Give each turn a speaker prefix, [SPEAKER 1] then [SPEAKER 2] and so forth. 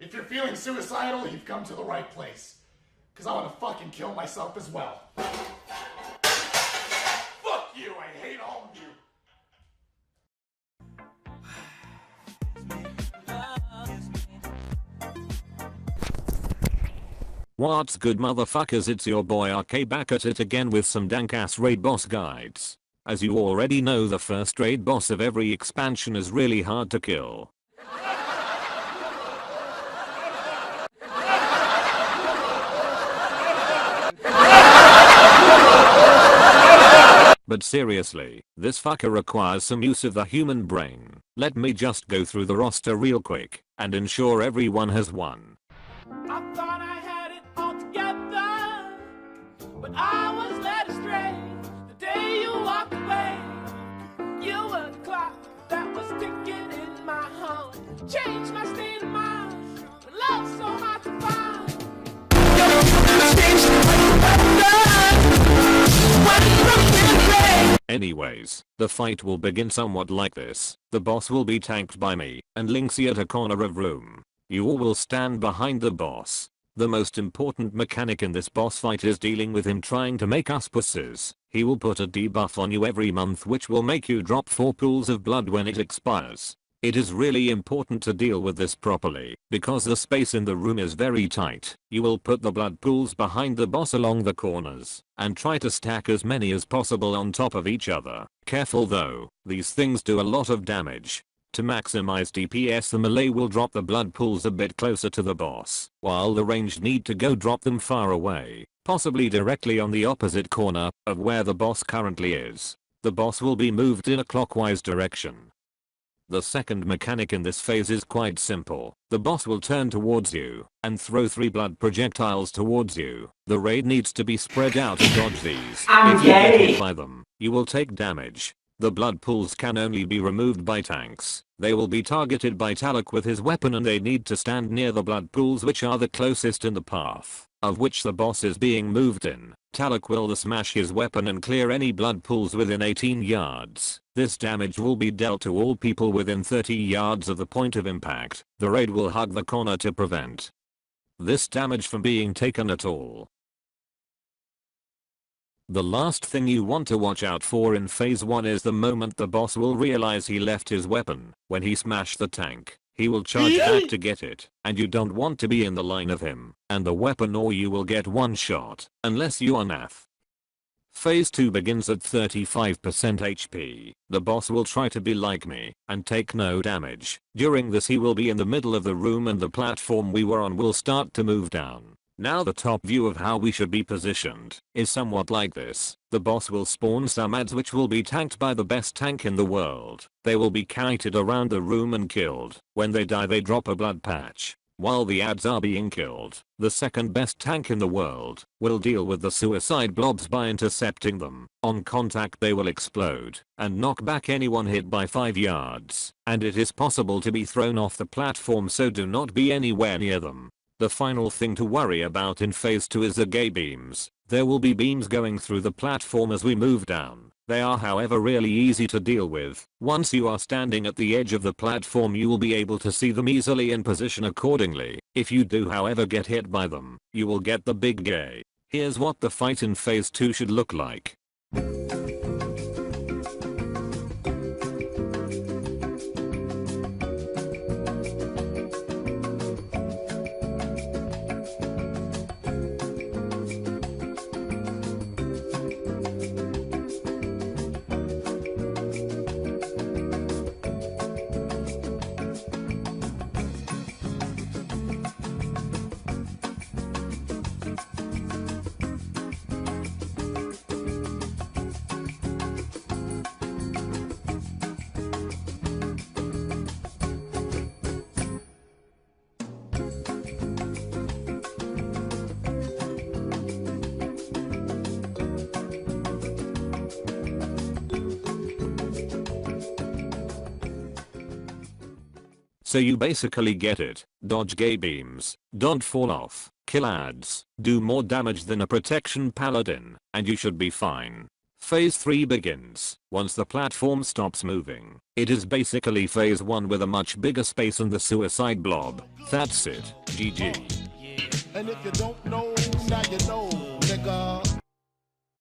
[SPEAKER 1] If you're feeling suicidal, you've come to the right place. Cause I wanna fucking kill myself as well. Fuck you, I hate all of you.
[SPEAKER 2] What's good, motherfuckers? It's your boy RK back at it again with some dank ass raid boss guides. As you already know, the first raid boss of every expansion is really hard to kill. But seriously, this fucker requires some use of the human brain. Let me just go through the roster real quick and ensure everyone has won.
[SPEAKER 3] I thought I had it all together, but I was led astray. The day you walked away, you were the clock that was ticking in my heart. Changed my state of mind. Love so hard to find.
[SPEAKER 2] Anyways, the fight will begin somewhat like this. The boss will be tanked by me, and Linksy at a corner of room. You all will stand behind the boss. The most important mechanic in this boss fight is dealing with him trying to make us pussies. He will put a debuff on you every month which will make you drop 4 pools of blood when it expires. It is really important to deal with this properly, because the space in the room is very tight. You will put the blood pools behind the boss along the corners, and try to stack as many as possible on top of each other. Careful though, these things do a lot of damage. To maximize DPS, the melee will drop the blood pools a bit closer to the boss, while the ranged need to go drop them far away, possibly directly on the opposite corner of where the boss currently is. The boss will be moved in a clockwise direction. The second mechanic in this phase is quite simple. The boss will turn towards you and throw 3 blood projectiles towards you. The raid needs to be spread out to dodge these. If you get hit by them, you will take damage. The blood pools can only be removed by tanks. They will be targeted by taloc with his weapon, and they need to stand near the blood pools which are the closest in the path of which the boss is being moved in. Taloc will smash his weapon and clear any blood pools within 18 yards. This damage will be dealt to all people within 30 yards of the point of impact. The raid will hug the corner to prevent this damage from being taken at all. The last thing you want to watch out for in phase 1 is the moment the boss will realize he left his weapon. When he smashed the tank, he will charge back to get it, and you don't want to be in the line of him and the weapon, or you will get one shot, unless you are Nath. Phase 2 begins at 35% HP. The boss will try to be like me and take no damage. During this he will be in the middle of the room and the platform we were on will start to move down. Now the top view of how we should be positioned is somewhat like this. The boss will spawn some ads which will be tanked by the best tank in the world. They will be kited around the room and killed. When they die they drop a blood patch. While the ads are being killed, the second best tank in the world will deal with the suicide blobs by intercepting them. On contact they will explode and knock back anyone hit by 5 yards. And it is possible to be thrown off the platform, so do not be anywhere near them. The final thing to worry about in phase 2 is the gay beams. There will be beams going through the platform as we move down. They are however really easy to deal with. Once you are standing at the edge of the platform you will be able to see them easily and position accordingly. If you do however get hit by them, you will get the big gay. Here's what the fight in phase 2 should look like. So you basically get it. Dodge gay beams, don't fall off, kill ads, do more damage than a protection paladin, and you should be fine. Phase 3 begins. Once the platform stops moving, it is basically phase 1 with a much bigger space and the suicide blob. That's it. GG.
[SPEAKER 3] And if you don't know,